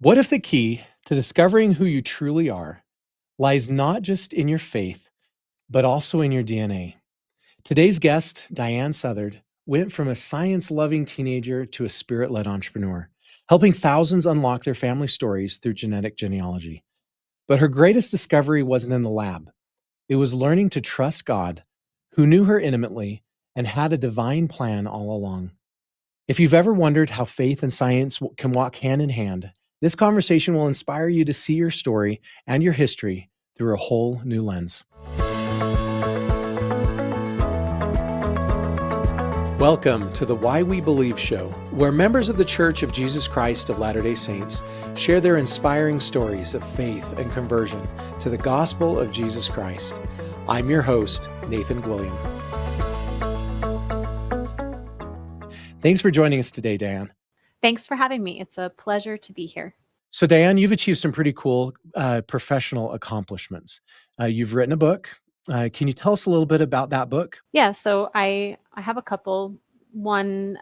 What if the key to discovering who you truly are lies not just in your faith, but also in your DNA? Today's guest, Diahan Southard, went from a science loving teenager to a spirit led entrepreneur, helping thousands unlock their family stories through genetic genealogy. But her greatest discovery wasn't in the lab, it was learning to trust God, who knew her intimately and had a divine plan all along. If you've ever wondered how faith and science can walk hand in hand, this conversation will inspire you to see your story and your history through a whole new lens. Welcome to the Why We Believe show, where members of the Church of Jesus Christ of Latter-day Saints share their inspiring stories of faith and conversion to the gospel of Jesus Christ. I'm your host, Nathan Gwilliam. Thanks for joining us today, Diahan. Thanks for having me. It's a pleasure to be here. So, Diahan, you've achieved some pretty cool professional accomplishments. You've written a book. Can you tell us a little bit about that book? Yeah, so I have a couple. One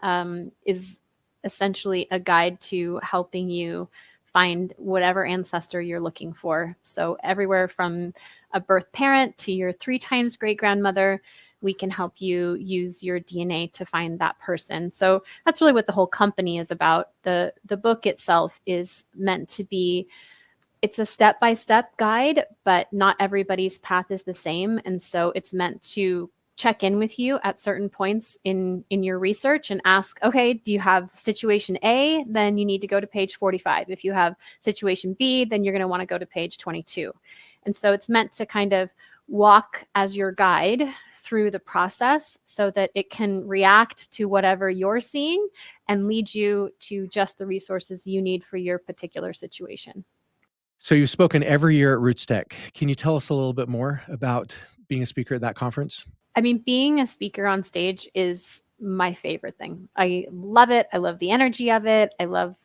is essentially a guide to helping you find whatever ancestor you're looking for. So everywhere from a birth parent to your 3 times great-grandmother, we can help you use your DNA to find that person. So that's really what the whole company is about. The book itself is meant to be, it's a step-by-step guide, but not everybody's path is the same. And so it's meant to check in with you at certain points in your research and ask, okay, do you have situation A? Then you need to go to page 45. If you have situation B, then you're going to want to go to page 22. And so it's meant to kind of walk as your guide through the process so that it can react to whatever you're seeing and lead you to just the resources you need for your particular situation. So you've spoken every year at RootsTech. Can you tell us a little bit more about being a speaker at that conference? I mean, being a speaker on stage is my favorite thing. I love it. I love the energy of it. I love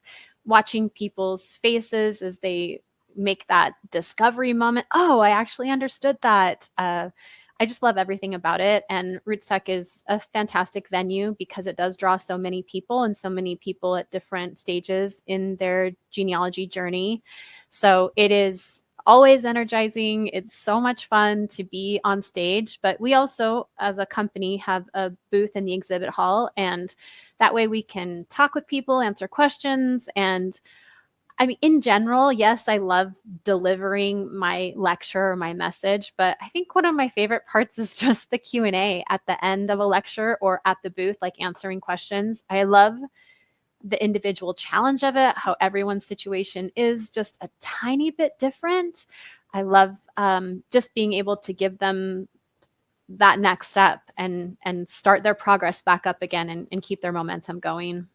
watching people's faces as they make that discovery moment. Oh, I actually understood that. I just love everything about it. And RootsTech is a fantastic venue because it does draw so many people and so many people at different stages in their genealogy journey. So it is always energizing. It's so much fun to be on stage. But we also, as a company, have a booth in the exhibit hall. And that way we can talk with people, answer questions, and I mean, in general, yes, I love delivering my lecture or my message, but I think one of my favorite parts is just the Q&A at the end of a lecture or at the booth, like answering questions. I love the individual challenge of it, how everyone's situation is just a tiny bit different. I love just being able to give them that next step and start their progress back up again and keep their momentum going.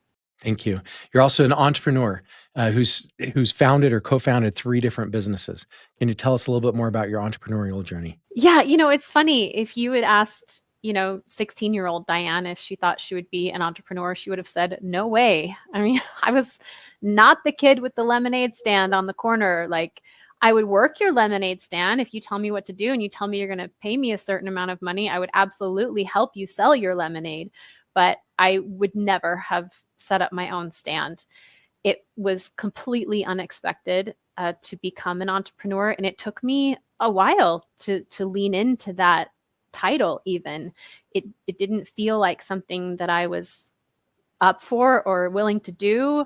Thank you. You're also an entrepreneur who's founded or co-founded 3 different businesses. Can you tell us a little bit more about your entrepreneurial journey? Yeah, it's funny. If you had asked, 16-year-old Diahan if she thought she would be an entrepreneur, she would have said, no way. I mean, I was not the kid with the lemonade stand on the corner. Like, I would work your lemonade stand if you tell me what to do and you tell me you're going to pay me a certain amount of money. I would absolutely help you sell your lemonade, but I would never have set up my own stand. It was completely unexpected to become an entrepreneur, and it took me a while to lean into that title. Even it didn't feel like something that I was up for or willing to do.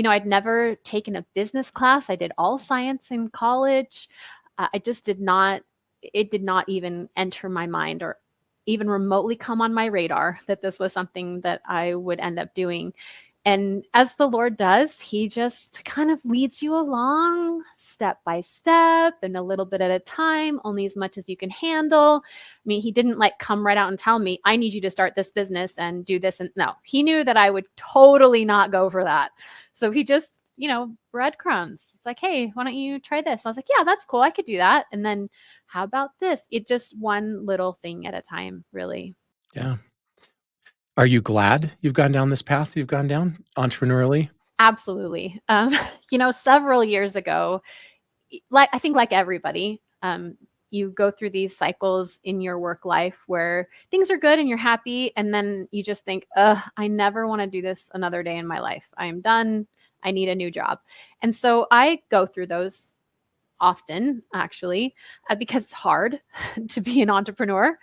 I'd never taken a business class. I did all science in college. I just did not. It did not even enter my mind or even remotely come on my radar that this was something that I would end up doing. And as the Lord does, he just kind of leads you along step by step and a little bit at a time, only as much as you can handle. I mean, he didn't like come right out and tell me, I need you to start this business and do this. And no, he knew that I would totally not go for that. So he just, breadcrumbs. It's like, hey, why don't you try this? I was like, yeah, that's cool. I could do that. And then how about this? It just one little thing at a time, really. Yeah. Are you glad you've gone down this path you've gone down entrepreneurially? Absolutely. Several years ago, I think like everybody, you go through these cycles in your work life where things are good and you're happy. And then you just think, I never want to do this another day in my life. I'm done. I need a new job. And so I go through those often, actually, because it's hard to be an entrepreneur.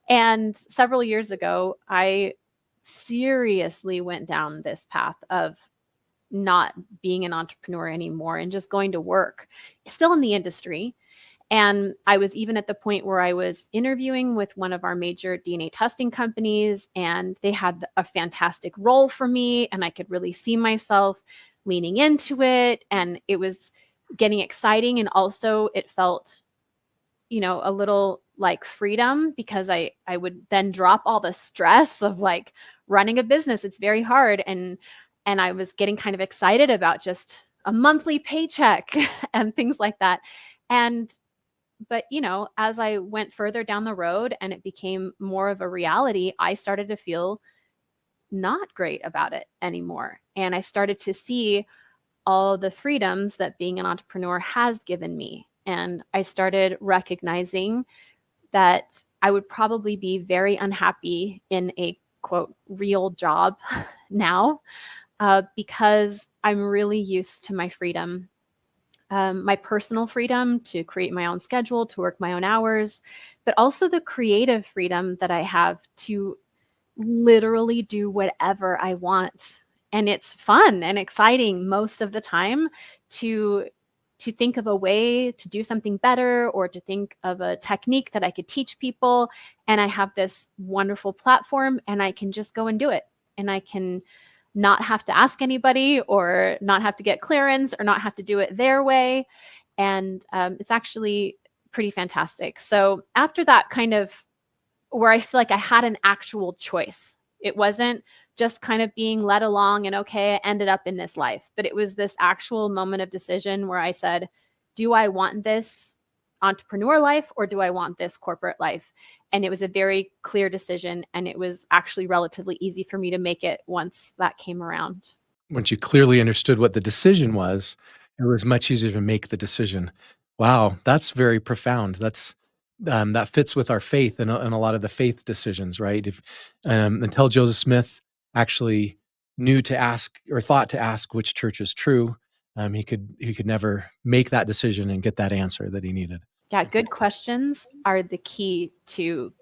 And several years ago, I seriously went down this path of not being an entrepreneur anymore and just going to work, still in the industry. And I was even at the point where I was interviewing with one of our major DNA testing companies, and they had a fantastic role for me, and I could really see myself leaning into it. And it was getting exciting. And also it felt, a little like freedom, because I would then drop all the stress of like running a business. It's very hard. And I was getting kind of excited about just a monthly paycheck and things like that. But as I went further down the road and it became more of a reality, I started to feel not great about it anymore. And I started to see all the freedoms that being an entrepreneur has given me. And I started recognizing that I would probably be very unhappy in a quote real job now, because I'm really used to my freedom, my personal freedom to create my own schedule, to work my own hours, but also the creative freedom that I have to literally do whatever I want. And it's fun and exciting most of the time to think of a way to do something better, or to think of a technique that I could teach people. And I have this wonderful platform and I can just go and do it. And I can not have to ask anybody, or not have to get clearance, or not have to do it their way. And it's actually pretty fantastic. So after that, kind of where I feel like I had an actual choice, it wasn't just kind of being led along and okay, I ended up in this life, but it was this actual moment of decision where I said, do I want this entrepreneur life, or do I want this corporate life? And it was a very clear decision, and it was actually relatively easy for me to make it once that came around. Once you clearly understood what the decision was, it was much easier to make the decision. Wow, that's very profound. That fits with our faith and a lot of the faith decisions, right? If until Joseph Smith actually knew to ask or thought to ask which church is true, he could never make that decision and get that answer that he needed. Yeah, good questions are the key to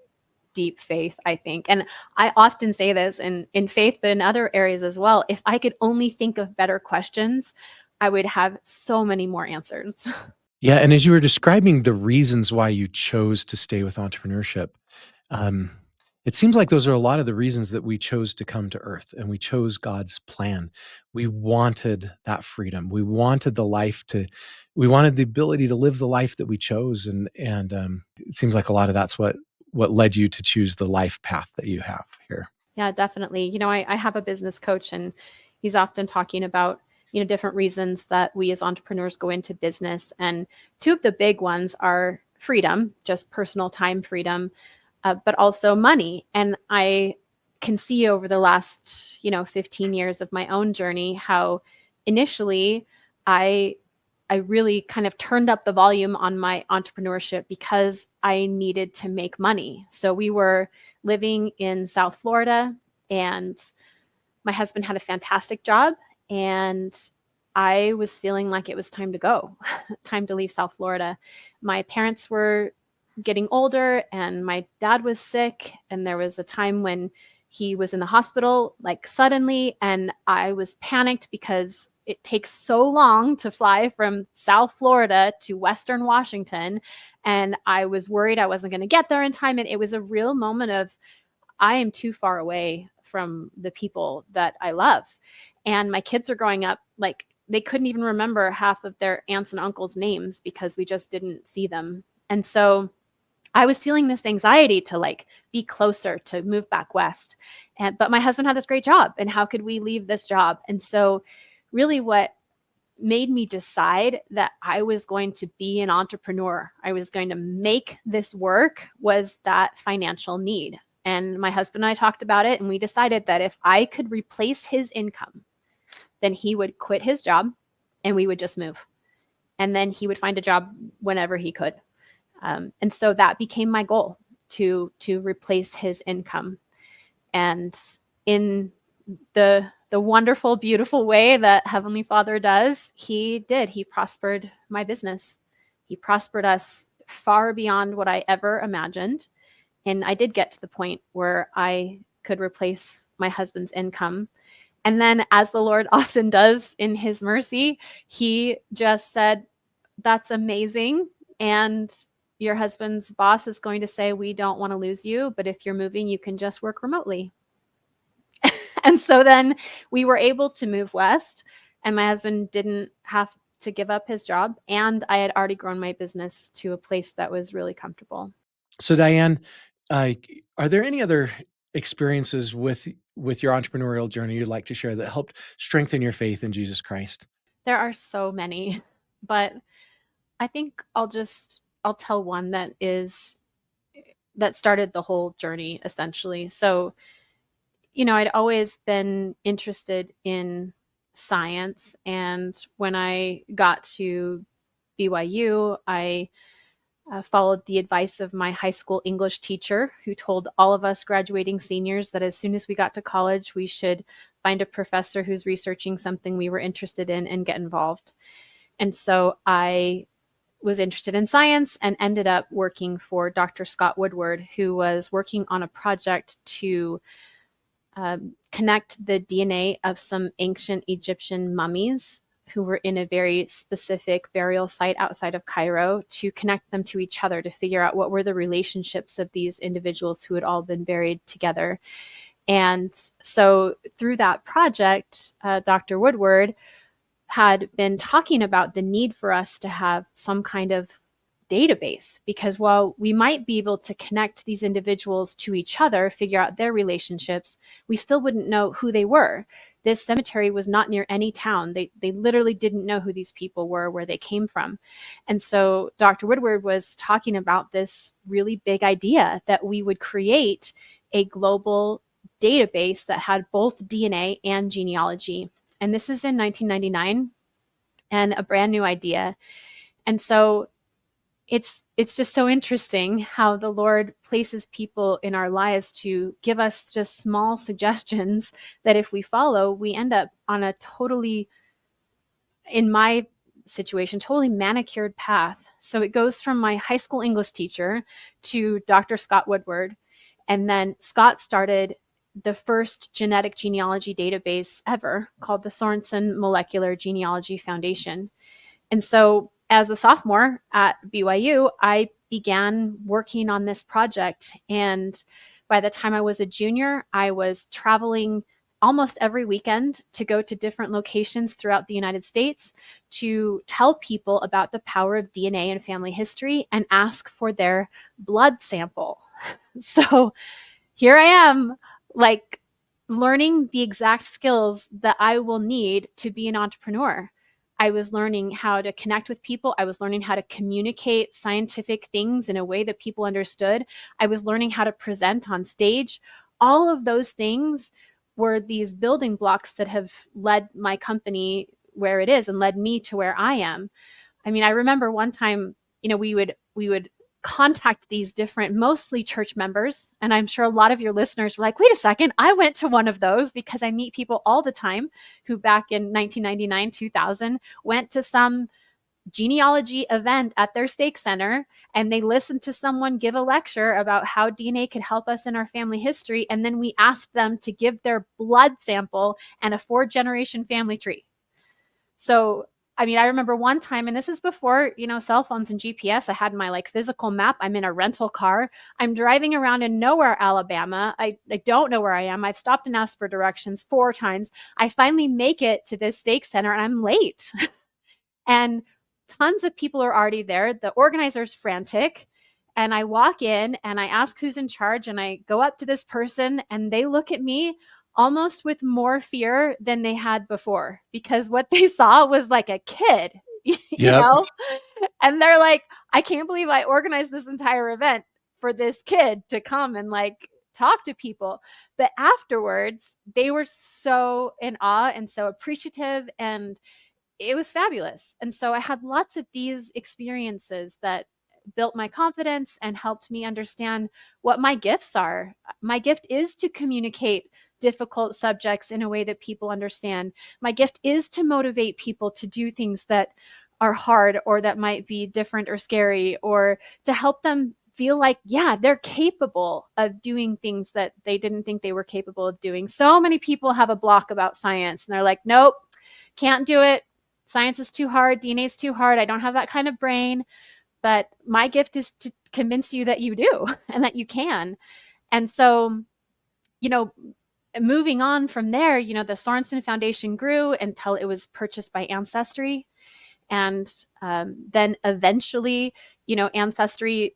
deep faith, I think. And I often say this in faith, but in other areas as well. If I could only think of better questions, I would have so many more answers. Yeah, and as you were describing the reasons why you chose to stay with entrepreneurship, um, it seems like those are a lot of the reasons that we chose to come to Earth, and we chose God's plan. We wanted that freedom. We wanted the ability to live the life that we chose, and it seems like a lot of that's what led you to choose the life path that you have here. Yeah, definitely. I have a business coach, and he's often talking about, different reasons that we as entrepreneurs go into business. And two of the big ones are freedom, just personal time freedom, but also money. And I can see over the last, 15 years of my own journey, how initially I I really kind of turned up the volume on my entrepreneurship because I needed to make money. So we were living in South Florida, and my husband had a fantastic job, and I was feeling like it was time to go, time to leave South Florida. My parents were getting older, and my dad was sick, and there was a time when he was in the hospital, like suddenly, and I was panicked because it takes so long to fly from South Florida to Western Washington, and I was worried I wasn't going to get there in time. And it was a real moment of, I am too far away from the people that I love. And my kids are growing up, like they couldn't even remember half of their aunts and uncles' names because we just didn't see them. And so I was feeling this anxiety to like be closer, to move back west. But my husband had this great job, and how could we leave this job? And so really what made me decide that I was going to be an entrepreneur, I was going to make this work, was that financial need. And my husband and I talked about it, and we decided that if I could replace his income, then he would quit his job and we would just move. And then he would find a job whenever he could. And so that became my goal, to replace his income. And in the the wonderful, beautiful way that Heavenly Father does, He did. He prospered my business. He prospered us far beyond what I ever imagined. And I did get to the point where I could replace my husband's income. And then, as the Lord often does in His mercy, He just said, "That's amazing. And your husband's boss is going to say, we don't want to lose you, but if you're moving, you can just work remotely." And so then we were able to move west, and my husband didn't have to give up his job. And I had already grown my business to a place that was really comfortable. So, Diane, are there any other experiences with your entrepreneurial journey you'd like to share that helped strengthen your faith in Jesus Christ? There are so many, but I think I'll tell one that started the whole journey essentially. So, I'd always been interested in science. And when I got to BYU, I followed the advice of my high school English teacher, who told all of us graduating seniors that as soon as we got to college, we should find a professor who's researching something we were interested in and get involved. And so I was interested in science and ended up working for Dr. Scott Woodward, who was working on a project to connect the DNA of some ancient Egyptian mummies who were in a very specific burial site outside of Cairo, to connect them to each other, to figure out what were the relationships of these individuals who had all been buried together. And so through that project, Dr. Woodward had been talking about the need for us to have some kind of database, because while we might be able to connect these individuals to each other, figure out their relationships, we still wouldn't know who they were. This cemetery was not near any town. They literally didn't know who these people were, where they came from. And so Dr. Woodward was talking about this really big idea that we would create a global database that had both DNA and genealogy. And this is in 1999, and a brand new idea. And so it's just so interesting how the Lord places people in our lives to give us just small suggestions that if we follow, we end up on a totally, in my situation, totally manicured path. So it goes from my high school English teacher to Dr. Scott Woodward. And then Scott started the first genetic genealogy database ever, called the Sorensen Molecular Genealogy Foundation. And so as a sophomore at BYU, I began working on this project. And by the time I was a junior, I was traveling almost every weekend to go to different locations throughout the United States to tell people about the power of DNA and family history and ask for their blood sample. So here I am, like, learning the exact skills that I will need to be an entrepreneur. I was learning how to connect with people. I was learning how to communicate scientific things in a way that people understood. I was learning how to present on stage. All of those things were these building blocks that have led my company where it is and led me to where I am. I mean, I remember one time, we would contact these different, mostly church members. And I'm sure a lot of your listeners were like, wait a second, I went to one of those, because I meet people all the time who back in 1999, 2000, went to some genealogy event at their stake center, and they listened to someone give a lecture about how DNA could help us in our family history. And then we asked them to give their blood sample and a 4-generation family tree. So I mean, I remember one time, and this is before, cell phones and GPS. I had my physical map. I'm in a rental car. I'm driving around in nowhere, Alabama. I don't know where I am. I've stopped and asked for directions 4 times. I finally make it to this stake center, and I'm late. And tons of people are already there. The organizer's frantic. And I walk in and I ask who's in charge, and I go up to this person, and they look at me almost with more fear than they had before, because what they saw was like a kid, Yep. and they're like, I can't believe I organized this entire event for this kid to come and talk to people. But afterwards, they were so in awe and so appreciative, and it was fabulous. And so I had lots of these experiences that built my confidence and helped me understand what my gifts are. My gift is to communicate difficult subjects in a way that people understand. My gift is to motivate people to do things that are hard or that might be different or scary, or to help them feel like, yeah, they're capable of doing things that they didn't think they were capable of doing. So many people have a block about science and they're like, nope, can't do it. Science is too hard. DNA is too hard. I don't have that kind of brain. But my gift is to convince you that you do and that you can. And so, you know, moving on from there, the Sorensen Foundation grew until it was purchased by Ancestry. And then eventually, Ancestry,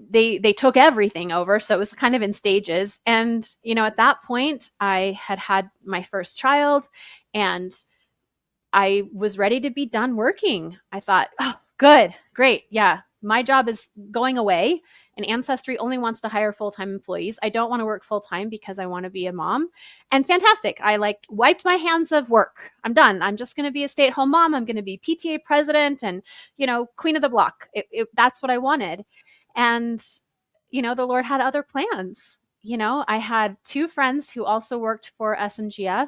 they took everything over. So it was kind of in stages. And, at that point, I had my first child and I was ready to be done working. I thought, oh, good, great. Yeah, my job is going away, and Ancestry only wants to hire full-time employees. I don't want to work full-time because I want to be a mom. And fantastic. I wiped my hands of work. I'm done. I'm just going to be a stay-at-home mom. I'm going to be PTA president and, queen of the block. That's what I wanted. And, the Lord had other plans. I had two friends who also worked for SMGF,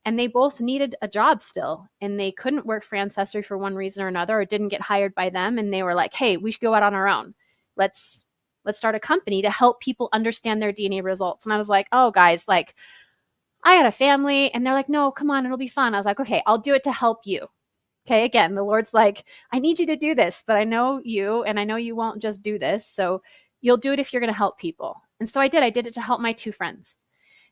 and they both needed a job still, and they couldn't work for Ancestry for one reason or another, or didn't get hired by them. And they were like, hey, we should go out on our own. Let's start a company to help people understand their DNA results. And I was like, oh, guys, I had a family. And they're like, no, come on, it'll be fun. I was like, okay, I'll do it to help you. Okay, again, the Lord's like, I need you to do this, but I know you, and I know you won't just do this. So you'll do it if you're going to help people. And so I did. I did it to help my two friends.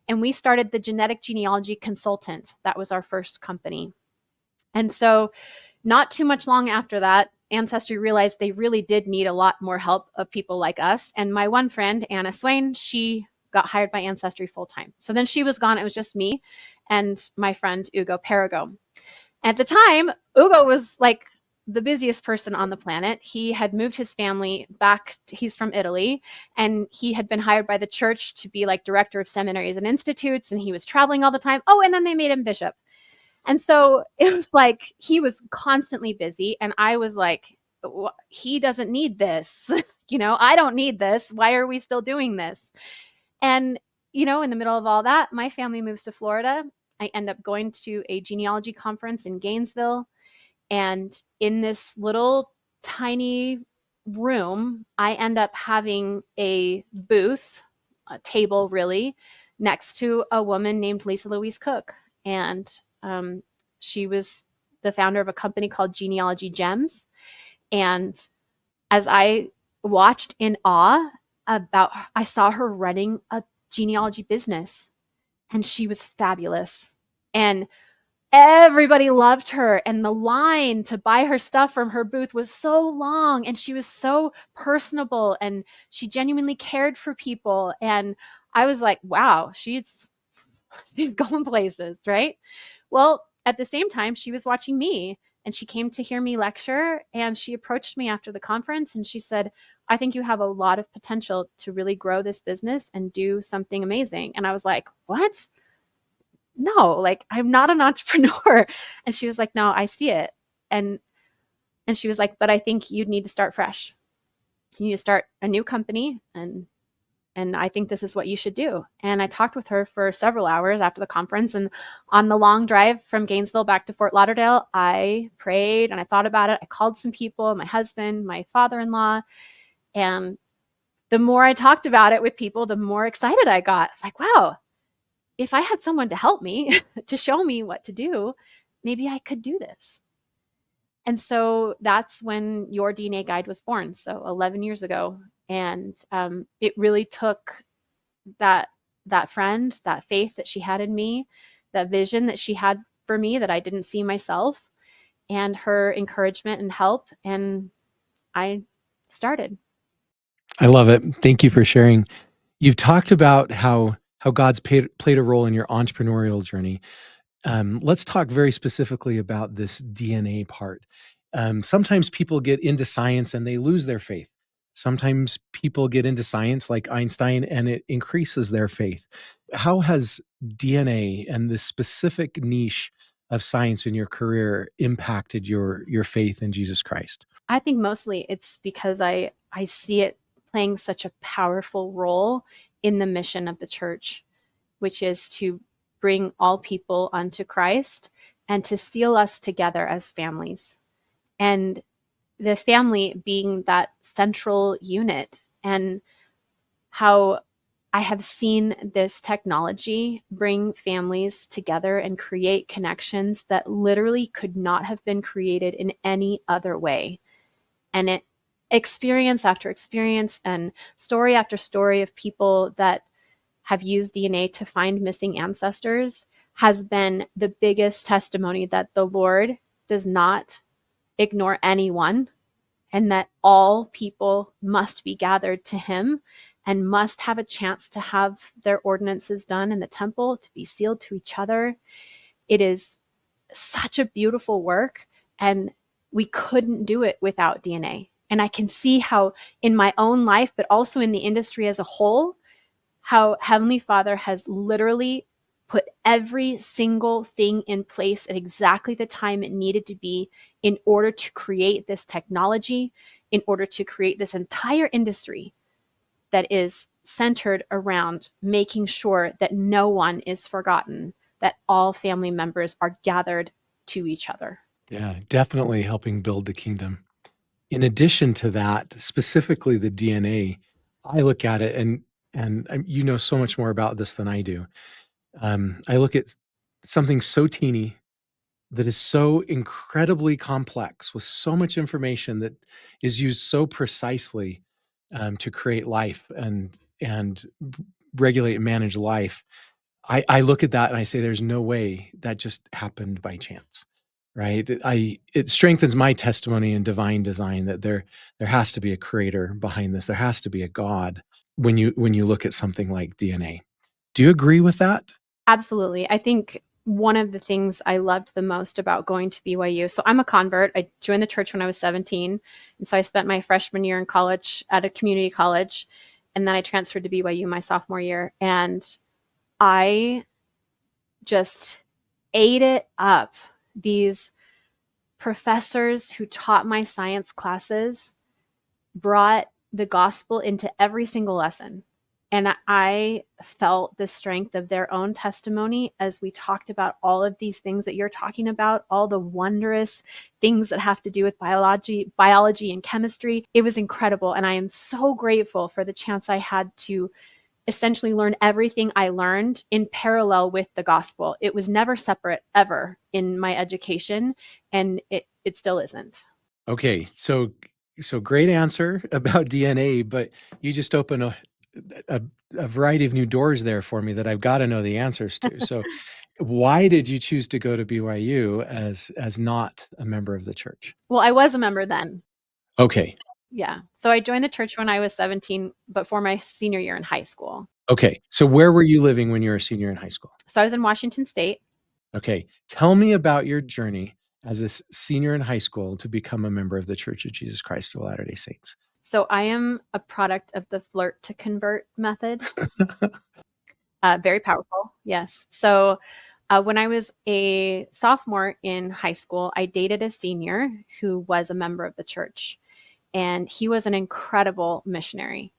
And we started the Genetic Genealogy Consultant. That was our first company. And so not too much long after that, Ancestry realized they really did need a lot more help of people like us. And my one friend, Anna Swain, she got hired by Ancestry full-time. So then she was gone. It was just me and my friend, Ugo Perigo. At the time, Ugo was the busiest person on the planet. He had moved his family back. He's from Italy, and he had been hired by the church to be director of seminaries and institutes, and he was traveling all the time. Oh, and then they made him bishop. And so it was he was constantly busy, and I was like, he doesn't need this. I don't need this. Why are we still doing this? And, in the middle of all that, my family moves to Florida. I end up going to a genealogy conference in Gainesville. And in this little tiny room, I end up having a booth, a table really, next to a woman named Lisa Louise Cook. And she was the founder of a company called Genealogy Gems. And as I watched in awe I saw her running a genealogy business, and she was fabulous. And everybody loved her, and the line to buy her stuff from her booth was so long, and she was so personable, and she genuinely cared for people. And I was like, wow, she's going places, right? Well, at the same time, she was watching me, and she came to hear me lecture, and she approached me after the conference, and she said, I think you have a lot of potential to really grow this business and do something amazing. And I was like, what? No, I'm not an entrepreneur. And she was like, no, I see it. And she was like, but I think you'd need to start fresh. You need to start a new company, and I think this is what you should do. And I talked with her for several hours after the conference. And on the long drive from Gainesville back to Fort Lauderdale, I prayed and I thought about it. I called some people, my husband, my father-in-law. And the more I talked about it with people, the more excited I got. It's like, wow, if I had someone to help me, to show me what to do, maybe I could do this. And so that's when Your DNA Guide was born, so 11 years ago. And it really took that friend, that faith that she had in me, that vision that she had for me that I didn't see myself, and her encouragement and help, and I started. I love it. Thank you for sharing. You've talked about how God's played a role in your entrepreneurial journey. Let's talk very specifically about this DNA part. Sometimes people get into science and they lose their faith. Sometimes people get into science like Einstein and it increases their faith. How has DNA and this specific niche of science in your career impacted your faith in Jesus Christ? I think mostly it's because I see it playing such a powerful role in the mission of the church. which is to bring all people unto Christ and to seal us together as families. And the family being that central unit, and how I have seen this technology bring families together and create connections that literally could not have been created in any other way. And it experience after experience and story after story of people that have used DNA to find missing ancestors has been the biggest testimony that the Lord does not ignore anyone, and that all people must be gathered to him and must have a chance to have their ordinances done in the temple, to be sealed to each other. It is such a beautiful work, and we couldn't do it without DNA. And I can see how in my own life, but also in the industry as a whole, how Heavenly Father has literally put every single thing in place at exactly the time it needed to be in order to create this technology, in order to create this entire industry that is centered around making sure that no one is forgotten, that all family members are gathered to each other. Yeah, definitely helping build the kingdom. In addition to that, specifically the DNA, I look at it and you know so much more about this than I do. I look at something so teeny that is so incredibly complex with so much information that is used so precisely to create life and regulate and manage life. I look at that and I say, there's no way that just happened by chance, right? It strengthens my testimony in divine design that there has to be a creator behind this. There has to be a God when you look at something like DNA. Do you agree with that? Absolutely. I think one of the things I loved the most about going to BYU, so I'm a convert. I joined the church when I was 17. And so I spent my freshman year in college at a community college. And then I transferred to BYU my sophomore year. And I just ate it up. These professors who taught my science classes brought the gospel into every single lesson. And I felt the strength of their own testimony as we talked about all of these things that you're talking about, all the wondrous things that have to do with biology and chemistry. It was incredible. And I am so grateful for the chance I had to essentially learn everything I learned in parallel with the gospel. It was never separate ever in my education, and it still isn't. Okay, so great answer about DNA, but you just open a, a variety of new doors there for me that I've got to know the answers to. So, why did you choose to go to BYU as not a member of the church? Well, I was a member then. Okay, Yeah. So I joined the church when I was 17, but for my senior year in high school. okay. So, where were you living when you were a senior in high school? So I was in Washington State. Okay, tell me about your journey as a senior in high school to become a member of the Church of Jesus Christ of Latter-day Saints. So I am a product of the flirt to convert method. Very powerful. Yes. So when I was a sophomore in high school, I dated a senior who was a member of the church, and he was an incredible missionary.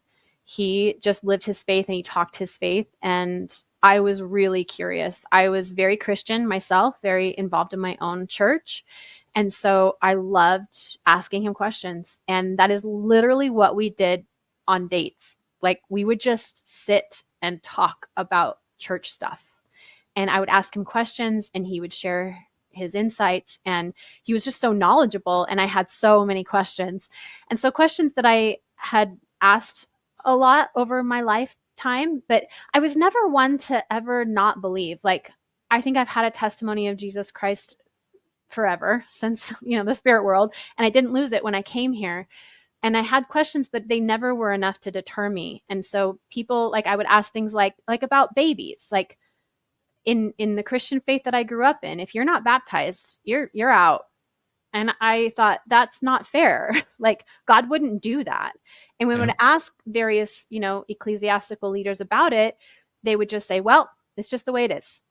He just lived his faith and he talked his faith. And I was really curious. I was very Christian myself, very involved in my own church. And so I loved asking him questions. And that is literally what we did on dates. Like, we would just sit and talk about church stuff. And I would ask him questions and he would share his insights. And he was just so knowledgeable. And I had so many questions. And so questions that I had asked a lot over my lifetime, but I was never one to ever not believe. Like, I think I've had a testimony of Jesus Christ forever since, the spirit world, and I didn't lose it when I came here. And I had questions, but they never were enough to deter me. And so people, like, I would ask things like about babies, like in the Christian faith that I grew up in, if you're not baptized, you're out. And I thought, that's not fair. Like, God wouldn't do that. And when we would ask various, ecclesiastical leaders about it, they would just say, well, it's just the way it is.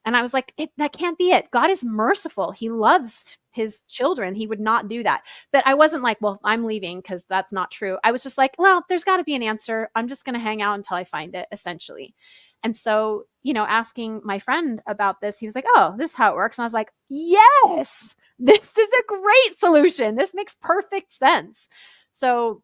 And I was like, that can't be it. God is merciful. He loves his children. He would not do that. But I wasn't like, well, I'm leaving because that's not true. I was just like, well, there's got to be an answer. I'm just going to hang out until I find it, essentially. And so, asking my friend about this, he was like, oh, this is how it works. And I was like, yes, this is a great solution. This makes perfect sense. So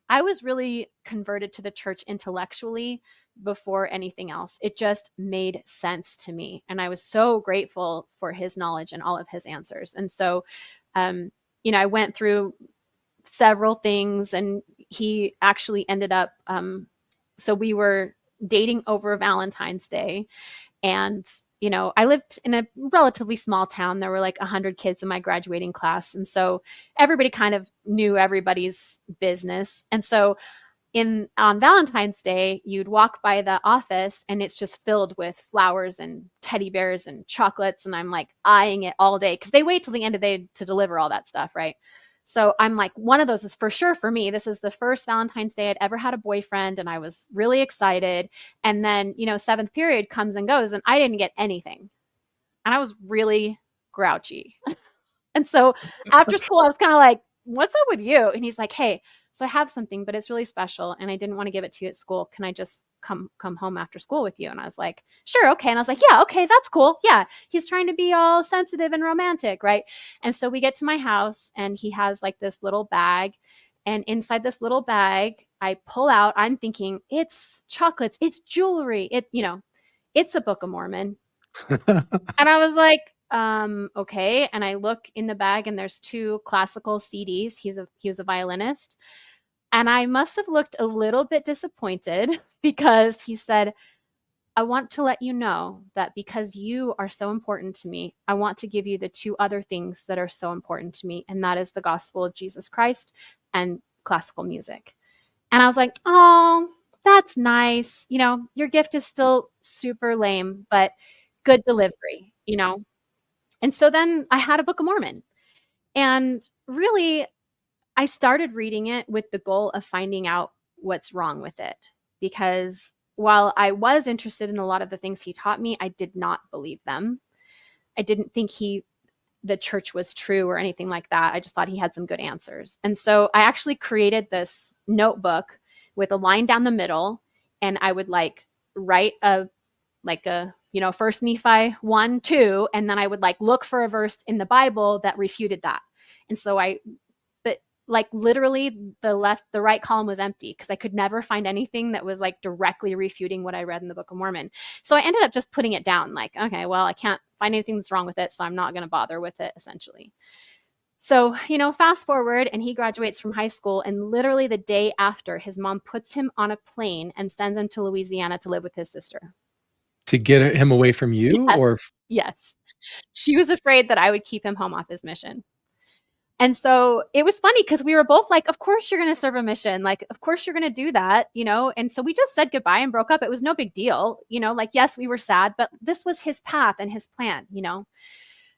I was really converted to the church intellectually before anything else. It just made sense to me. And I was so grateful for his knowledge and all of his answers. And so, I went through several things, and he actually ended up, so we were dating over Valentine's Day. And, I lived in a relatively small town. There were like 100 kids in my graduating class. And so everybody kind of knew everybody's business. And so on Valentine's Day, you'd walk by the office and it's just filled with flowers and teddy bears and chocolates. And I'm like eyeing it all day because they wait till the end of the day to deliver all that stuff, right? So I'm like, one of those is for sure for me. This is the first Valentine's Day I'd ever had a boyfriend, and I was really excited. And then, seventh period comes and goes, and I didn't get anything. And I was really grouchy. And so after school, I was kind of like, what's up with you? And he's like, hey, so I have something, but it's really special, and I didn't want to give it to you at school. Can I just come home after school with you? And I was like, sure, okay. And I was like, yeah, okay, that's cool. Yeah, he's trying to be all sensitive and romantic, right? And so we get to my house, and he has like this little bag. And inside this little bag, I pull out, I'm thinking, it's chocolates, it's jewelry, it's a Book of Mormon. And I was like, okay. And I look in the bag, and there's 2 classical CDs. He was a violinist. And I must have looked a little bit disappointed because he said, I want to let you know that because you are so important to me, I want to give you the 2 other things that are so important to me. And that is the gospel of Jesus Christ and classical music. And I was like, oh, that's nice. Your gift is still super lame, but good delivery. And so then I had a Book of Mormon. And really, I started reading it with the goal of finding out what's wrong with it. Because while I was interested in a lot of the things he taught me, I did not believe them. I didn't think the church was true or anything like that. I just thought he had some good answers. And so I actually created this notebook with a line down the middle, and I would write a First Nephi 1, 2, and then I would look for a verse in the Bible that refuted that. And so literally the right column was empty because I could never find anything that was directly refuting what I read in the Book of Mormon. So I ended up just putting it down okay, well, I can't find anything that's wrong with it, so I'm not going to bother with it, essentially. So, fast forward, and he graduates from high school, and literally the day after, his mom puts him on a plane and sends him to Louisiana to live with his sister. To get him away from you? Yes. Or Yes. She was afraid that I would keep him home off his mission. And so it was funny because we were both like, of course you're going to serve a mission. Of course you're going to do that, And so we just said goodbye and broke up. It was no big deal, yes, we were sad, but this was his path and his plan,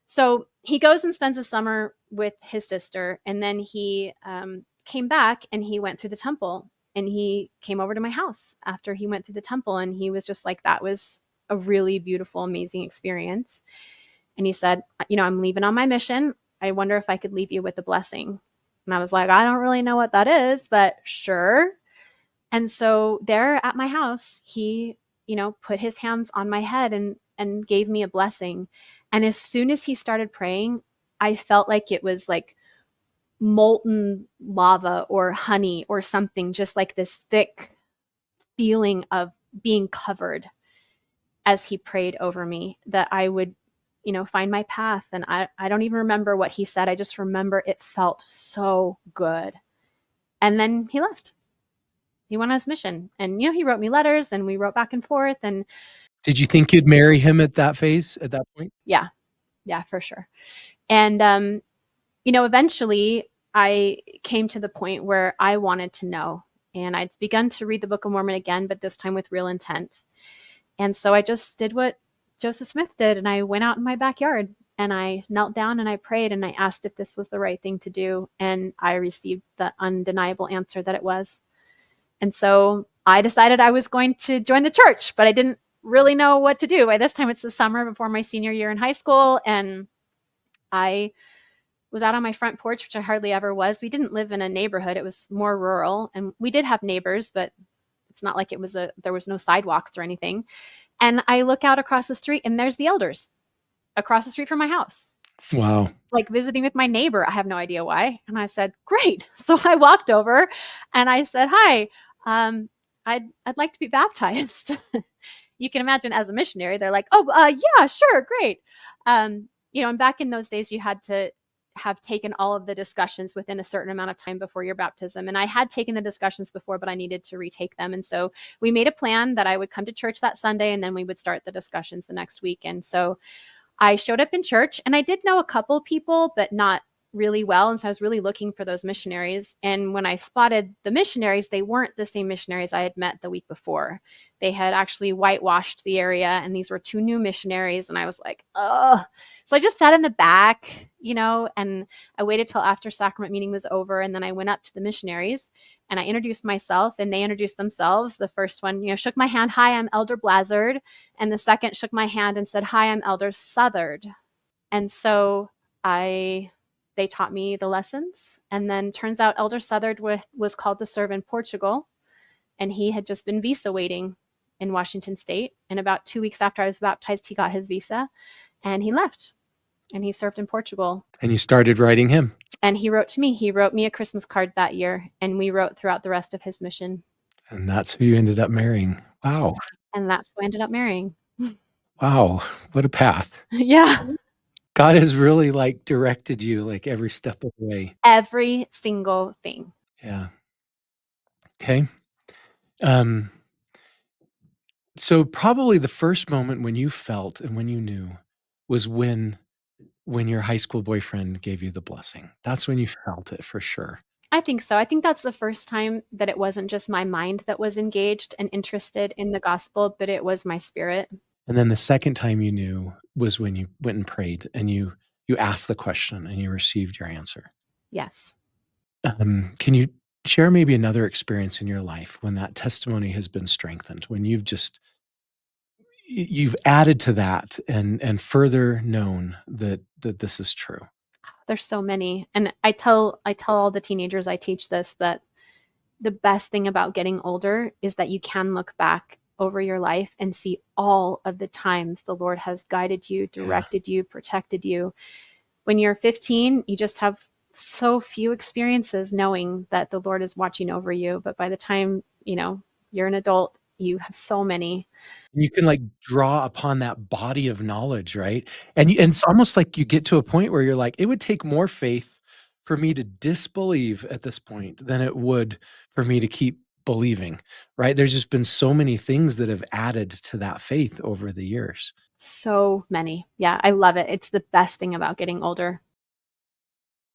So he goes and spends the summer with his sister. And then he came back, and he went through the temple, and he came over to my house after he went through the temple. And he was just like, that was a really beautiful, amazing experience. And he said, I'm leaving on my mission. I wonder if I could leave you with a blessing. And I was like, I don't really know what that is, but sure. And so there at my house, he, put his hands on my head and gave me a blessing. And as soon as he started praying, I felt like it was like molten lava or honey or something, just like this thick feeling of being covered as he prayed over me, that I would find my path. And I don't even remember what he said. I just remember it felt so good. And then he left. He went on his mission. And, he wrote me letters, and we wrote back and forth. And did you think you'd marry him at that point? Yeah, for sure. And, eventually I came to the point where I wanted to know. And I'd begun to read the Book of Mormon again, but this time with real intent. And so I just did what Joseph Smith did, and I went out in my backyard, and I knelt down, and I prayed, and I asked if this was the right thing to do. And I received the undeniable answer that it was. And so I decided I was going to join the church, but I didn't really know what to do. By this time, it's the summer before my senior year in high school, and I was out on my front porch, which I hardly ever was. We didn't live in a neighborhood. It was more rural, and we did have neighbors, but It's not like there was no sidewalks or anything. And I look out across the street and there's the elders across the street from my house, Wow. like visiting with my neighbor. I have no idea why. And I said, great. So I walked over and I said, hi, I'd like to be baptized. You can imagine as a missionary, they're like, oh, yeah, sure, great. And back in those days, you had to have taken all of the discussions within a certain amount of time before your baptism. And I had taken the discussions before, but I needed to retake them. And so we made a plan that I would come to church that Sunday, and then we would start the discussions the next week. And so I showed up in church, and I did know a couple people, but not really well. And so I was really looking for those missionaries. And when I spotted the missionaries, they weren't the same missionaries I had met the week before. They had actually whitewashed the area, and these were 2 new missionaries. And I was like, oh. So I just sat in the back, and I waited till after sacrament meeting was over. And then I went up to the missionaries and I introduced myself, and they introduced themselves. The first one, shook my hand. Hi, I'm Elder Blazard. And the second shook my hand and said, hi, I'm Elder Southard. And so they taught me the lessons. And then turns out Elder Southard was called to serve in Portugal. And he had just been visa waiting in Washington State. And about 2 weeks after I was baptized, he got his visa and he left and he served in Portugal. And you started writing him. And he wrote to me. He wrote me a Christmas card that year, and we wrote throughout the rest of his mission. And that's who you ended up marrying. Wow. And that's who I ended up marrying. Wow. What a path. Yeah. God has really directed you every step of the way. Every single thing. Yeah. Okay. So probably the first moment when you felt and when you knew was when your high school boyfriend gave you the blessing. That's when you felt it for sure. I think so. I think that's the first time that it wasn't just my mind that was engaged and interested in the gospel, but it was my spirit. And then the second time you knew was when you went and prayed and you asked the question and you received your answer. Yes. Can you share maybe another experience in your life when that testimony has been strengthened, when you've added to that and further known that this is true? There's so many. And I tell all the teenagers I teach this, that the best thing about getting older is that you can look back over your life and see all of the times the Lord has guided you, directed you, protected you. When you're 15, you just have so few experiences knowing that the Lord is watching over you. But by the time, you're an adult, you have so many. You can draw upon that body of knowledge, right? And it's almost like you get to a point where you're like, it would take more faith for me to disbelieve at this point than it would for me to keep believing, right? There's just been so many things that have added to that faith over the years. So many. Yeah, I love it. It's the best thing about getting older.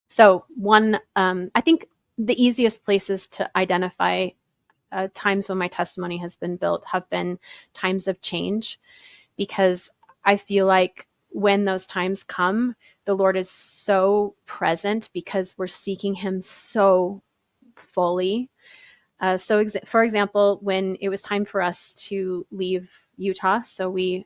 So I think the easiest places to identify times when my testimony has been built have been times of change, because I feel like when those times come, the Lord is so present because we're seeking him so fully. For example, when it was time for us to leave Utah, so we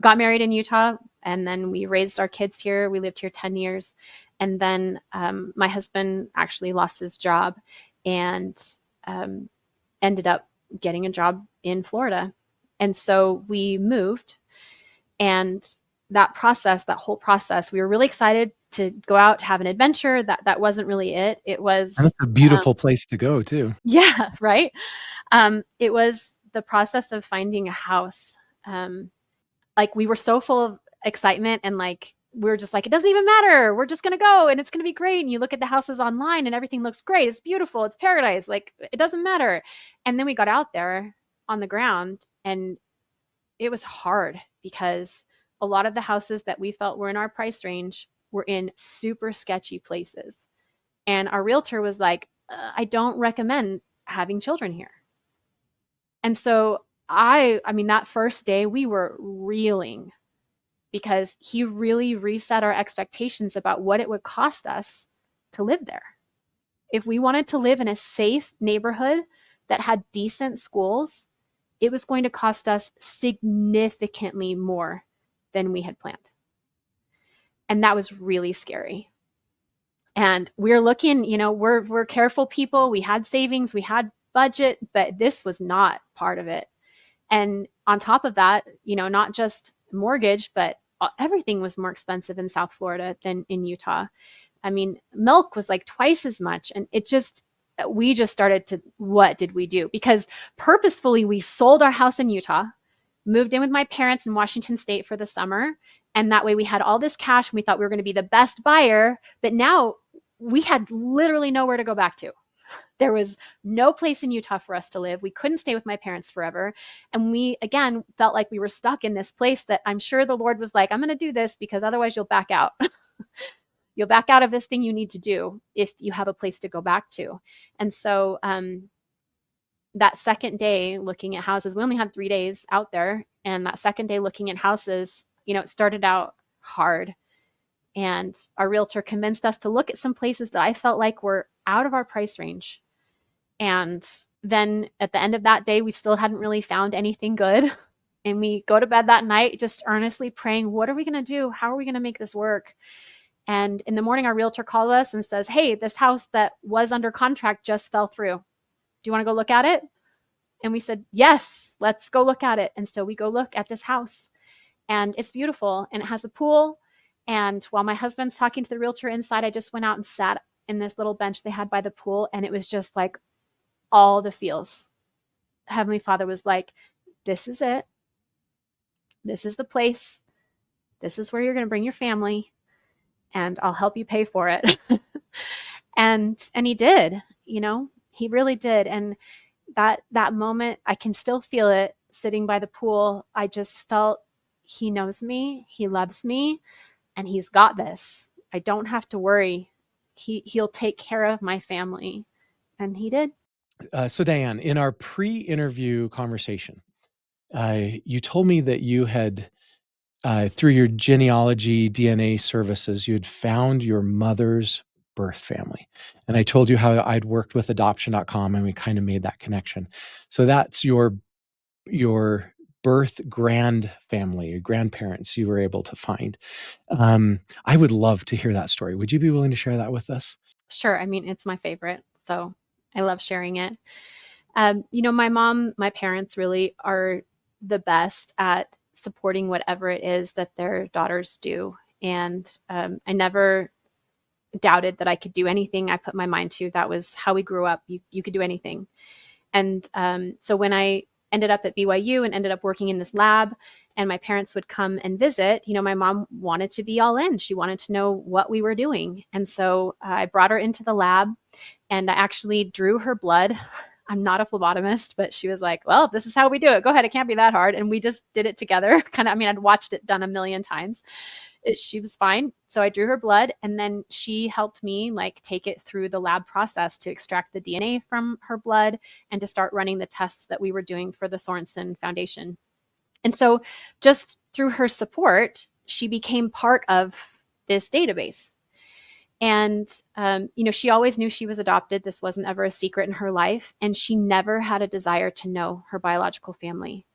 got married in Utah, and then we raised our kids here. We lived here 10 years. And then my husband actually lost his job and ended up getting a job in Florida. And so we moved, and that whole process, we were really excited to go out to have an adventure. That wasn't really it. It was, and that's a beautiful place to go too. Yeah, right. It was the process of finding a house. We were so full of excitement, and we were just like, it doesn't even matter. We're just going to go and it's going to be great. And you look at the houses online and everything looks great. It's beautiful. It's paradise. It doesn't matter. And then we got out there on the ground, and it was hard because a lot of the houses that we felt were in our price range were in super sketchy places. And our realtor was like, I don't recommend having children here. And so I mean, that first day we were reeling, because he really reset our expectations about what it would cost us to live there. If we wanted to live in a safe neighborhood that had decent schools, it was going to cost us significantly more than we had planned. And that was really scary. And we're looking, we're careful people. We had savings. We had budget, but this was not part of it. And on top of that, not just mortgage, but everything was more expensive in South Florida than in Utah. I mean, milk was like twice as much. And we just started to, what did we do? Because purposefully, we sold our house in Utah, moved in with my parents in Washington State for the summer. And that way we had all this cash and we thought we were going to be the best buyer. But now we had literally nowhere to go back to. There was no place in Utah for us to live. We couldn't stay with my parents forever. And we, again, felt like we were stuck in this place that I'm sure the Lord was like, I'm going to do this because otherwise you'll back out. You'll back out of this thing you need to do if you have a place to go back to. And so that second day looking at houses, we only had 3 days out there. And that second day looking at houses, it started out hard. And our realtor convinced us to look at some places that I felt like were out of our price range. And then at the end of that day, we still hadn't really found anything good. And we go to bed that night just earnestly praying, what are we going to do? How are we going to make this work? And in the morning, our realtor called us and says, hey, this house that was under contract just fell through. Do you want to go look at it? And we said, yes, let's go look at it. And so we go look at this house. And it's beautiful. And it has a pool. And while my husband's talking to the realtor inside, I just went out and sat in this little bench they had by the pool. And it was just like all the feels. Heavenly Father was like, this is it. This is the place. This is where you're going to bring your family. And I'll help you pay for it. and he did, he really did. And that moment, I can still feel it sitting by the pool. I just felt he knows me, he loves me, and he's got this. I don't have to worry. He'll take care of my family. And he did. So Diane, in our pre-interview conversation, you told me that you had, through your genealogy DNA services, you had found your mother's birth family. And I told you how I'd worked with adoption.com and we kind of made that connection. So that's your birth grand family, your grandparents you were able to find. I would love to hear that story. Would you be willing to share that with us? Sure. I mean, it's my favorite. So I love sharing it. My parents really are the best at supporting whatever it is that their daughters do. And I never doubted that I could do anything I put my mind to. That was how we grew up. You could do anything. And so when I ended up at BYU and ended up working in this lab and my parents would come and visit, my mom wanted to be all in. She wanted to know what we were doing. And so I brought her into the lab and I actually drew her blood. I'm not a phlebotomist, but she was like, well, this is how we do it. Go ahead. It can't be that hard. And we just did it together. I'd watched it done a million times. She was fine. So I drew her blood and then she helped me take it through the lab process to extract the DNA from her blood and to start running the tests that we were doing for the Sorensen Foundation. And so just through her support, she became part of this database. And, she always knew she was adopted. This wasn't ever a secret in her life. And she never had a desire to know her biological family.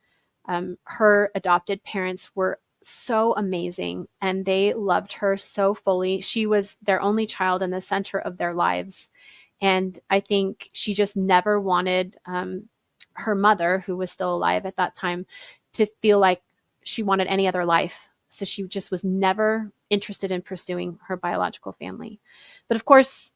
Her adopted parents were so amazing and they loved her so fully. She was their only child in the center of their lives. And I think she just never wanted her mother, who was still alive at that time, to feel like she wanted any other life. So she just was never interested in pursuing her biological family. But of course,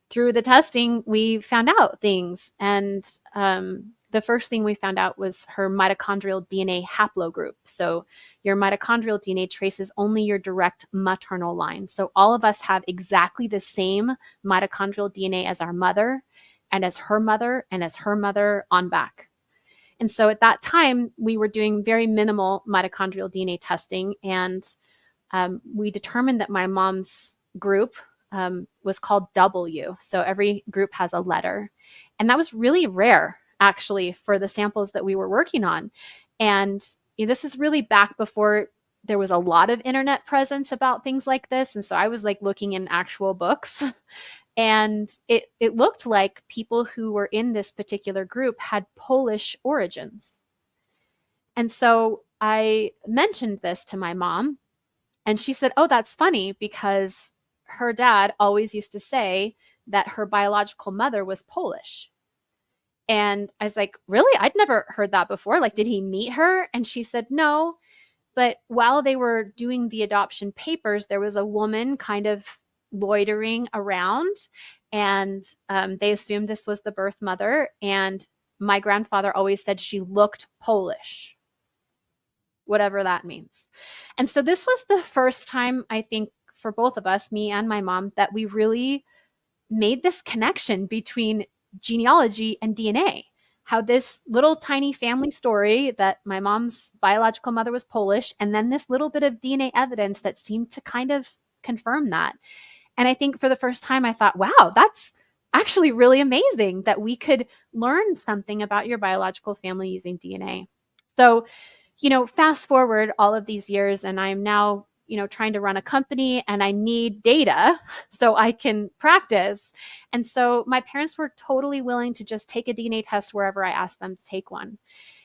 through the testing, we found out things. And the first thing we found out was her mitochondrial DNA haplogroup. So your mitochondrial DNA traces only your direct maternal line. So all of us have exactly the same mitochondrial DNA as our mother and as her mother and as her mother on back. And so at that time, we were doing very minimal mitochondrial DNA testing. And we determined that my mom's group was called W. So every group has a letter. And that was really rare, actually, for the samples that we were working on. And this is really back before there was a lot of internet presence about things like this. And so I was looking in actual books. And it looked like people who were in this particular group had Polish origins. And so I mentioned this to my mom, and she said, oh, that's funny, because her dad always used to say that her biological mother was Polish. And I was like, really? I'd never heard that before. Like, did he meet her? And she said, no. But while they were doing the adoption papers, there was a woman kind of loitering around, and they assumed this was the birth mother. And my grandfather always said she looked Polish, whatever that means. And so this was the first time, I think, for both of us, me and my mom, that we really made this connection between genealogy and DNA. How this little tiny family story that my mom's biological mother was Polish, and then this little bit of DNA evidence that seemed to kind of confirm that. And I think for the first time, I thought, wow, that's actually really amazing that we could learn something about your biological family using DNA. So, fast forward all of these years, and I'm now, trying to run a company, and I need data so I can practice. And so my parents were totally willing to just take a DNA test wherever I asked them to take one.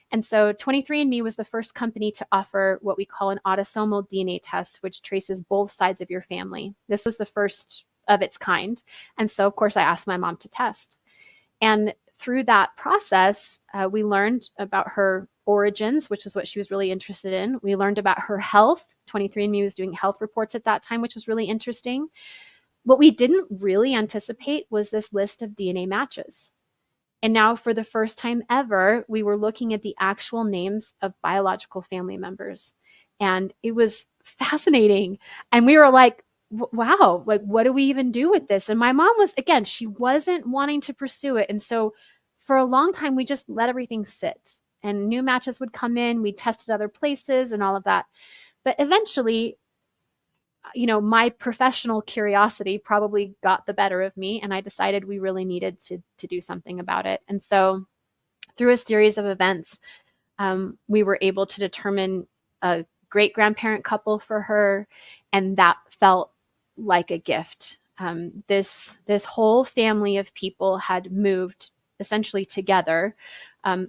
And so 23andMe was the first company to offer what we call an autosomal DNA test, which traces both sides of your family. This was the first of its kind. And so, of course, I asked my mom to test. And through that process, we learned about her origins, which is what she was really interested in. We learned about her health. 23andMe was doing health reports at that time, which was really interesting. What we didn't really anticipate was this list of DNA matches. And now, for the first time ever, we were looking at the actual names of biological family members. And it was fascinating. And we were like, wow, like, what do we even do with this? And my mom was, again, she wasn't wanting to pursue it. And so for a long time, we just let everything sit. And new matches would come in. We tested other places and all of that. But eventually, my professional curiosity probably got the better of me, and I decided we really needed to do something about it. And so through a series of events, we were able to determine a great grandparent couple for her, and that felt like a gift. This whole family of people had moved essentially together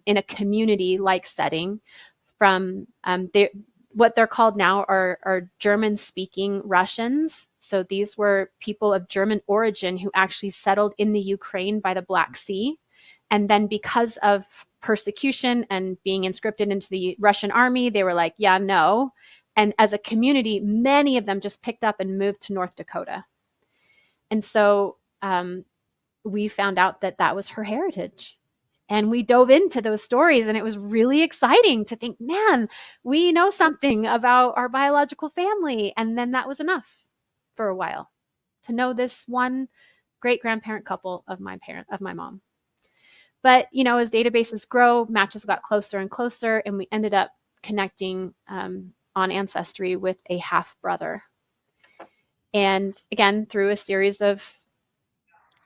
in a community-like setting from what they're called now are German-speaking Russians. So these were people of German origin who actually settled in the Ukraine by the Black Sea. And then because of persecution and being conscripted into the Russian army, they were like, yeah, no. And as a community, many of them just picked up and moved to North Dakota. And so we found out that that was her heritage. And we dove into those stories, and it was really exciting to think, man, we know something about our biological family. And then that was enough for a while to know this one great grandparent couple of my mom. But, as databases grow, matches got closer and closer, and we ended up connecting on Ancestry with a half brother. And again, through a series of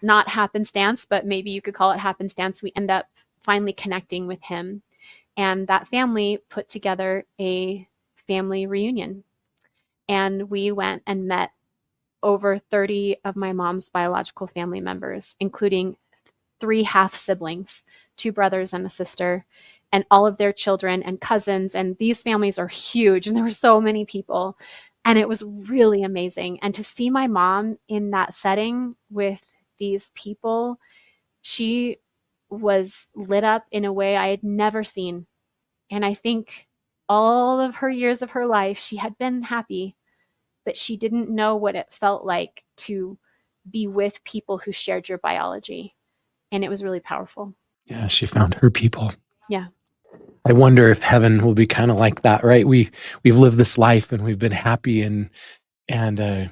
not happenstance, but maybe you could call it happenstance, we end up finally connecting with him. And that family put together a family reunion. And we went and met over 30 of my mom's biological family members, including 3 half siblings, 2 brothers and a sister, and all of their children and cousins. And these families are huge, and there were so many people. And it was really amazing. And to see my mom in that setting with these people, she was lit up in a way I had never seen. And I think all of her years of her life, she had been happy, but she didn't know what it felt like to be with people who shared your biology. And it was really powerful. Yeah, she found her people. Yeah. I wonder if heaven will be kind of like that, right? We've lived this life and we've been happy, and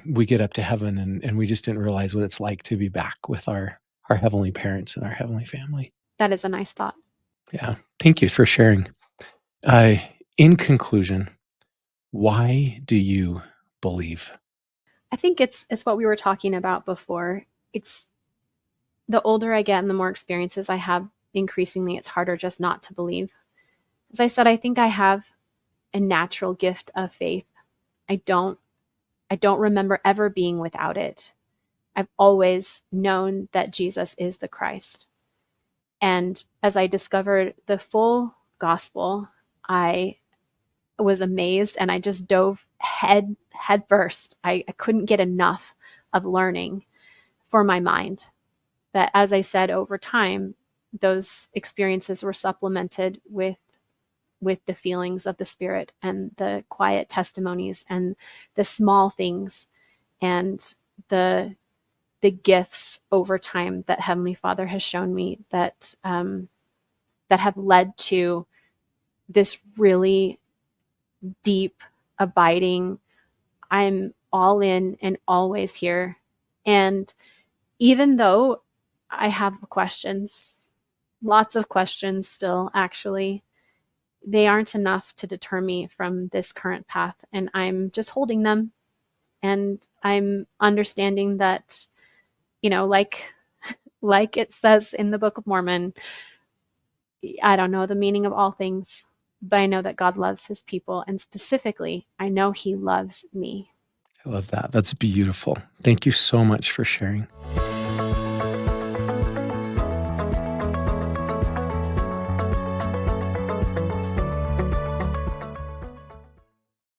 we get up to heaven and we just didn't realize what it's like to be back with our heavenly parents and our heavenly family. That is a nice thought. Yeah. Thank you for sharing. In conclusion, why do you believe? I think it's what we were talking about before. It's the older I get and the more experiences I have, increasingly it's harder just not to believe. As I said, I think I have a natural gift of faith. I don't remember ever being without it. I've always known that Jesus is the Christ. And as I discovered the full gospel, I was amazed, and I just dove head first. I couldn't get enough of learning for my mind. But as I said, over time, those experiences were supplemented with the feelings of the Spirit and the quiet testimonies and the small things and the gifts over time that Heavenly Father has shown me that that have led to this really deep, abiding, I'm all in and always here. And even though I have questions, lots of questions still, actually, they aren't enough to deter me from this current path. And I'm just holding them. And I'm understanding that, like it says in the Book of Mormon, I don't know the meaning of all things, but I know that God loves his people. And specifically, I know he loves me. I love that. That's beautiful. Thank you so much for sharing.